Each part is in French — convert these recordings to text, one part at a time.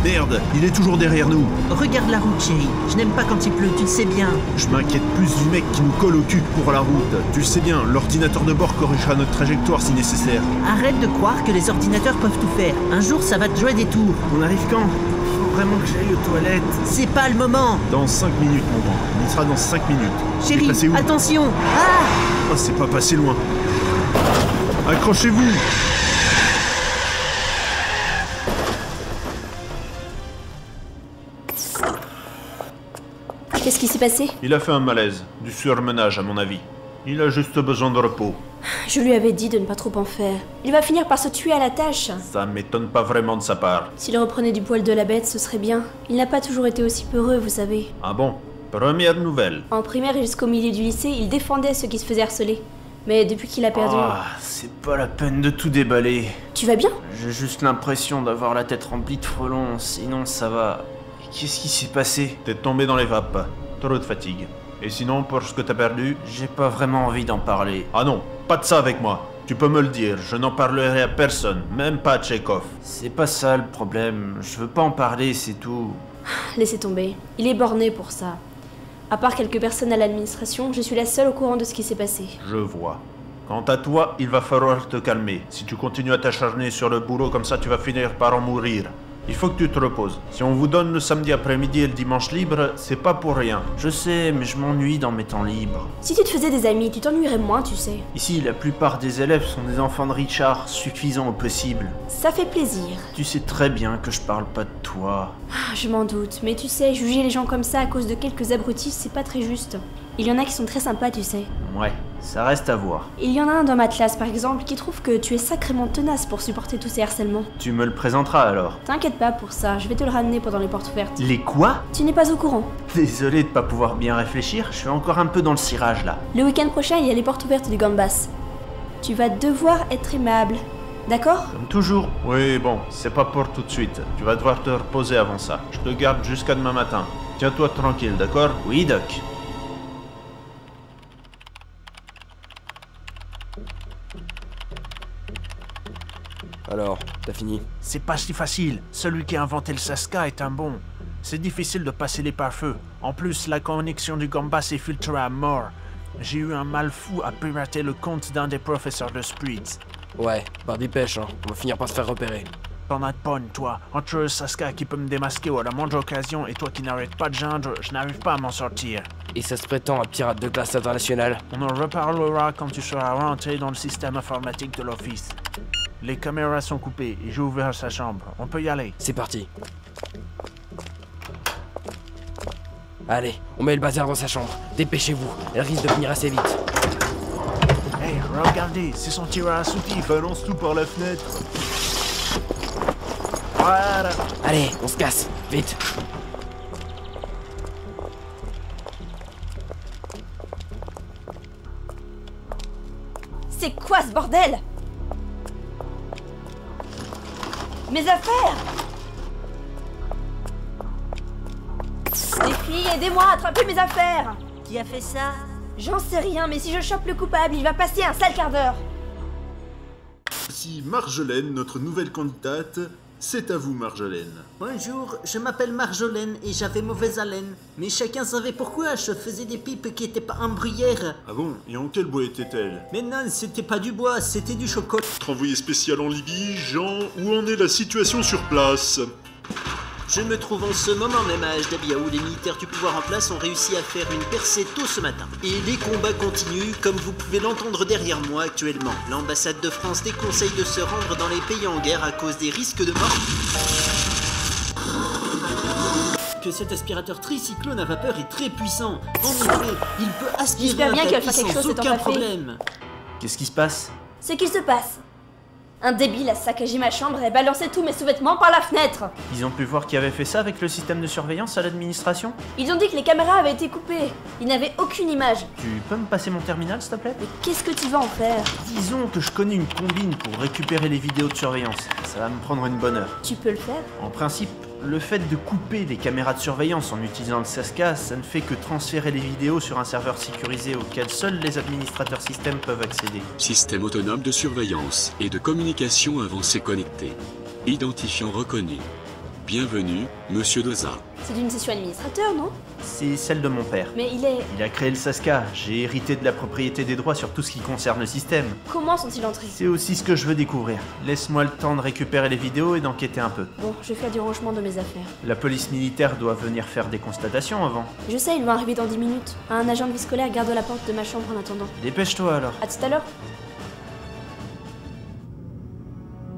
Merde, il est toujours derrière nous. Regarde la route, chérie. Je n'aime pas quand il pleut, tu le sais bien. Je m'inquiète plus du mec qui nous colle au cul pour la route. Tu le sais bien, l'ordinateur de bord corrigera notre trajectoire si nécessaire. Arrête de croire que les ordinateurs peuvent tout faire. Un jour, ça va te jouer des tours. On arrive quand? Faut vraiment que j'aille aux toilettes. C'est pas le moment. Dans 5 minutes, mon grand. On y sera dans 5 minutes. Chérie, passé où? attention. Ah! Oh, c'est pas passé loin. Accrochez-vous. Qu'est-ce qui s'est passé? Il a fait un malaise. Du surmenage, à mon avis. Il a juste besoin de repos. Je lui avais dit de ne pas trop en faire. Il va finir par se tuer à la tâche. Ça m'étonne pas vraiment de sa part. S'il reprenait du poil de la bête, ce serait bien. Il n'a pas toujours été aussi peureux, vous savez. Ah bon? Première nouvelle. En primaire jusqu'au milieu du lycée, il défendait ceux qui se faisaient harceler. Mais depuis qu'il a perdu... Ah, c'est pas la peine de tout déballer. Tu vas bien? J'ai juste l'impression d'avoir la tête remplie de frelons, sinon ça va. Qu'est-ce qui s'est passé? T'es tombé dans les vapes. Trop de fatigue. Et sinon, pour ce que t'as perdu? J'ai pas vraiment envie d'en parler. Ah non, pas de ça avec moi. Tu peux me le dire, je n'en parlerai à personne, même pas à Tchekhov. C'est pas ça le problème, je veux pas en parler, c'est tout. Laissez tomber. Il est borné pour ça. À part quelques personnes à l'administration, je suis la seule au courant de ce qui s'est passé. Je vois. Quant à toi, il va falloir te calmer. Si tu continues à t'acharner sur le boulot comme ça, tu vas finir par en mourir. Il faut que tu te reposes. Si on vous donne le samedi après-midi et le dimanche libre, c'est pas pour rien. Je sais, mais je m'ennuie dans mes temps libres. Si tu te faisais des amis, tu t'ennuierais moins, tu sais. Ici, la plupart des élèves sont des enfants de Richard, suffisants au possible. Ça fait plaisir. Tu sais très bien que je parle pas de toi. Ah, je m'en doute, mais tu sais, juger les gens comme ça à cause de quelques abrutis, c'est pas très juste. Il y en a qui sont très sympas, tu sais. Ouais, ça reste à voir. Il y en a un dans ma classe, par exemple, qui trouve que tu es sacrément tenace pour supporter tous ces harcèlements. Tu me le présenteras alors. T'inquiète pas pour ça, je vais te le ramener pendant les portes ouvertes. Les quoi? Tu n'es pas au courant. Désolé de pas pouvoir bien réfléchir, je suis encore un peu dans le cirage là. Le week-end prochain, il y a les portes ouvertes du Gambas. Tu vas devoir être aimable. D'accord? Comme toujours. Oui, bon, c'est pas pour tout de suite. Tu vas devoir te reposer avant ça. Je te garde jusqu'à demain matin. Tiens-toi tranquille, d'accord? Oui, Doc. Alors, t'as fini? C'est pas si facile. Celui qui a inventé le Saska est un bon. C'est difficile de passer les pare-feux. En plus, la connexion du Gambas est filtrée à mort. J'ai eu un mal fou à pirater le compte d'un des professeurs de Spritz. Ouais, par dépêche, hein. On va finir par se faire repérer. T'en as de bonne, toi. Entre le Saska qui peut me démasquer à la moindre occasion et toi qui n'arrêtes pas de geindre, je n'arrive pas à m'en sortir. Et ça se prétend un pirate de classe internationale. On en reparlera quand tu seras rentré dans le système informatique de l'office. Les caméras sont coupées et j'ai ouvert sa chambre. On peut y aller. C'est parti. Allez, on met le bazar dans sa chambre. Dépêchez-vous, elle risque de venir assez vite. Hey, regardez, c'est son tireur à soutif. Balance tout par la fenêtre. Voilà. Allez, on se casse, vite. C'est quoi ce bordel? Mes affaires! Les filles, aidez-moi à attraper mes affaires! Qui a fait ça? J'en sais rien, mais si je chope le coupable, il va passer un sale quart d'heure! Voici Marjolaine, notre nouvelle candidate. C'est à vous, Marjolaine. Bonjour, je m'appelle Marjolaine et j'avais mauvaise haleine. Mais chacun savait pourquoi, je faisais des pipes qui étaient pas en bruyère. Ah bon? Et en quel bois était-elle? Mais non, c'était pas du bois, c'était du chocolat. Notre envoyé spécial en Libye, Jean, où en est la situation sur place? Je me trouve en ce moment même à Ajdabia où les militaires du pouvoir en place ont réussi à faire une percée tôt ce matin. Et les combats continuent comme vous pouvez l'entendre derrière moi actuellement. L'ambassade de France déconseille de se rendre dans les pays en guerre à cause des risques de mort. Que cet aspirateur tricyclone à vapeur est très puissant. En effet, il peut aspirer J'espère bien un qu'il va tapis faire quelque sans chose, cet aucun empaffé. problème. Qu'est-ce qui se passe? Ce qu'il se passe. Un débile a saccagé ma chambre et balancé tous mes sous-vêtements par la fenêtre. Ils ont pu voir qui avait fait ça avec le système de surveillance à l'administration? Ils ont dit que les caméras avaient été coupées. Ils n'avaient aucune image. Tu peux me passer mon terminal, s'il te plaît? Mais qu'est-ce que tu vas en faire? Disons que je connais une combine pour récupérer les vidéos de surveillance. Ça va me prendre une bonne heure. Tu peux le faire? En principe, le fait de couper les caméras de surveillance en utilisant le Saska, ça ne fait que transférer les vidéos sur un serveur sécurisé auquel seuls les administrateurs système peuvent accéder. Système autonome de surveillance et de communication avancée connecté. Identifiant reconnu. Bienvenue, Monsieur Doza. C'est d'une session administrateur, non? C'est celle de mon père. Mais il est... Il a créé le Saska, j'ai hérité de la propriété des droits sur tout ce qui concerne le système. Comment sont-ils entrés? C'est aussi ce que je veux découvrir. Laisse-moi le temps de récupérer les vidéos et d'enquêter un peu. Bon, je vais faire du rangement de mes affaires. La police militaire doit venir faire des constatations avant. Je sais, il va arriver dans 10 minutes. Un agent de vie scolaire garde la porte de ma chambre en attendant. Dépêche-toi alors. À tout à l'heure.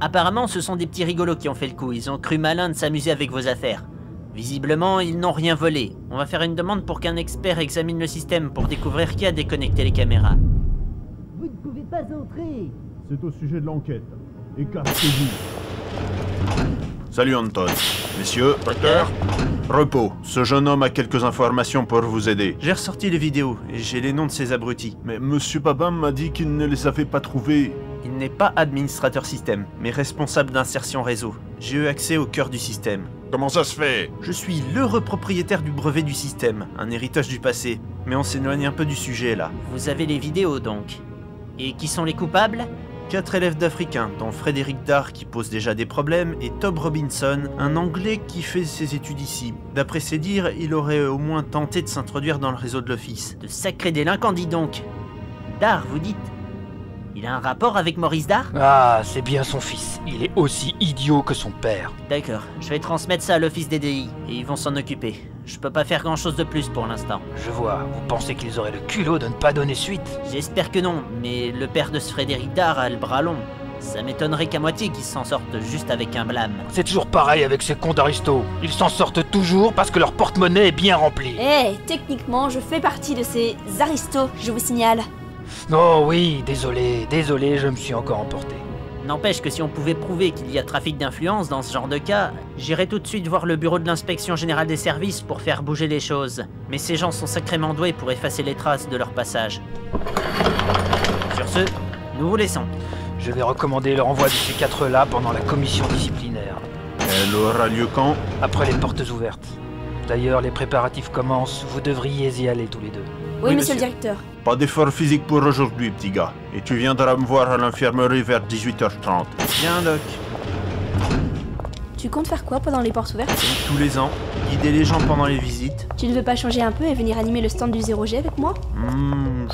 Apparemment, ce sont des petits rigolos qui ont fait le coup. Ils ont cru malin de s'amuser avec vos affaires. Visiblement, ils n'ont rien volé. On va faire une demande pour qu'un expert examine le système pour découvrir qui a déconnecté les caméras. Vous ne pouvez pas entrer. C'est au sujet de l'enquête. Écartez-vous. Salut Anton. Messieurs, docteur, repos. Ce jeune homme a quelques informations pour vous aider. J'ai ressorti les vidéos et j'ai les noms de ces abrutis. Mais Monsieur Babin m'a dit qu'il ne les avait pas trouvés. Il n'est pas administrateur système, mais responsable d'insertion réseau. J'ai eu accès au cœur du système. Comment ça se fait? Je suis l'heureux propriétaire du brevet du système, un héritage du passé. Mais on s'éloigne un peu du sujet là. Vous avez les vidéos donc. Et qui sont les coupables? 4 élèves d'Africains, dont Frédéric Dard qui pose déjà des problèmes, et Tob Robinson, un Anglais qui fait ses études ici. D'après ses dires, il aurait au moins tenté de s'introduire dans le réseau de l'office. De sacrés délinquants, dis donc. Dard, vous dites? Il a un rapport avec Maurice Dard? Ah, c'est bien son fils. Il est aussi idiot que son père. D'accord, je vais transmettre ça à l'office des DI, et ils vont s'en occuper. Je peux pas faire grand chose de plus pour l'instant. Je vois, vous pensez qu'ils auraient le culot de ne pas donner suite? J'espère que non, mais le père de ce Frédéric Dard a le bras long. Ça m'étonnerait qu'à moitié qu'ils s'en sortent juste avec un blâme. C'est toujours pareil avec ces cons d'aristos. Ils s'en sortent toujours parce que leur porte-monnaie est bien rempli. Eh, techniquement, je fais partie de ces aristos, je vous signale. Oh oui, désolé, je me suis encore emporté. N'empêche que si on pouvait prouver qu'il y a trafic d'influence dans ce genre de cas, j'irais tout de suite voir le bureau de l'inspection générale des services pour faire bouger les choses. Mais ces gens sont sacrément doués pour effacer les traces de leur passage. Sur ce, nous vous laissons. Je vais recommander le renvoi de ces 4-là pendant la commission disciplinaire. Elle aura lieu quand? Après les portes ouvertes. D'ailleurs, les préparatifs commencent, vous devriez y aller tous les deux. Oui, monsieur le directeur. Pas d'effort physique pour aujourd'hui, petit gars. Et tu viendras me voir à l'infirmerie vers 18h30. Bien, Doc. Tu comptes faire quoi pendant les portes ouvertes? Tous les ans, guider les gens pendant les visites. Tu ne veux pas changer un peu et venir animer le stand du 0G avec moi?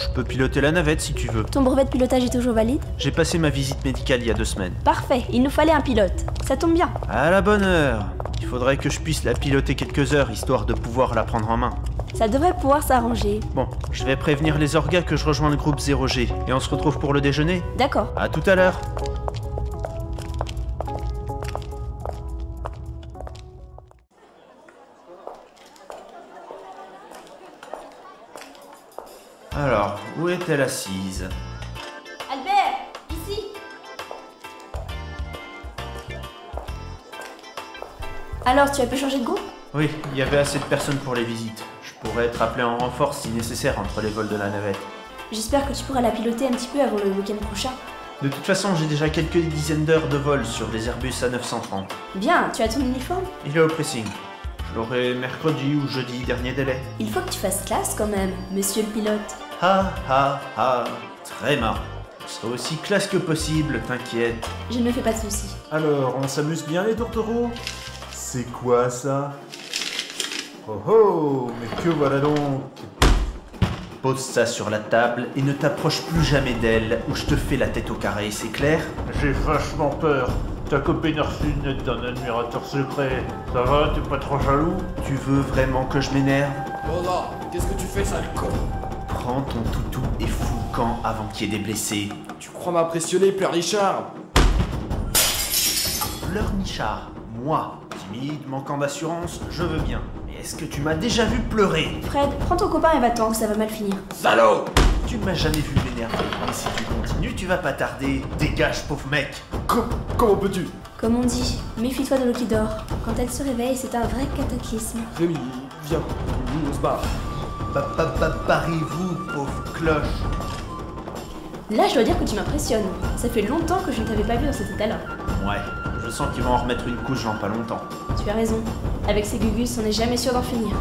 Je peux piloter la navette si tu veux. Ton brevet de pilotage est toujours valide? J'ai passé ma visite médicale il y a 2 semaines. Parfait, il nous fallait un pilote. Ça tombe bien. À la bonne heure. Il faudrait que je puisse la piloter quelques heures, histoire de pouvoir la prendre en main. Ça devrait pouvoir s'arranger. Bon, je vais prévenir les orgas que je rejoins le groupe 0G. Et on se retrouve pour le déjeuner? D'accord. À tout à l'heure. Alors, où est-elle assise? Albert, ici. Alors, tu as pu changer de groupe? Oui, il y avait assez de personnes pour les visites. Je pourrais être appelé en renfort si nécessaire entre les vols de la navette. J'espère que tu pourras la piloter un petit peu avant le week-end prochain. De toute façon, j'ai déjà quelques dizaines d'heures de vol sur des Airbus A930. Bien, tu as ton uniforme? Il est au pressing. Je l'aurai mercredi ou jeudi, dernier délai. Il faut que tu fasses classe quand même, monsieur le pilote. Ha ha ha, très marrant. Je serai aussi classe que possible, t'inquiète. Je ne me fais pas de soucis. Alors, on s'amuse bien les tourtereaux? C'est quoi ça? Oh oh, mais que voilà donc! Pose ça sur la table et ne t'approche plus jamais d'elle ou je te fais la tête au carré, c'est clair? J'ai vachement peur. Ta copine a reçu une lettre d'un admirateur secret. Ça va, t'es pas trop jaloux? Tu veux vraiment que je m'énerve? Lola, qu'est-ce que tu fais, sale con? Prends ton toutou et fous le camp avant qu'il y ait des blessés. Tu crois m'impressionner, pleurnichard? Pleurnichard, moi, timide, manquant d'assurance, je veux bien. Mais est-ce que tu m'as déjà vu pleurer? Fred, prends ton copain et va-t'en, que ça va mal finir. Salaud! Tu ne m'as jamais vu m'énerver, mais si tu continues, tu vas pas tarder. Dégage, pauvre mec! Comment peux-tu? Comme on dit, méfie-toi de l'eau qui dort. Quand elle se réveille, c'est un vrai cataclysme. Rémi, viens, on se barre. Barrez-vous, pauvre cloche! Là, je dois dire que tu m'impressionnes. Ça fait longtemps que je ne t'avais pas vu dans cet état-là. Ouais, je sens qu'ils vont en remettre une couche dans pas longtemps. Tu as raison. Avec ces gugus, on n'est jamais sûr d'en finir.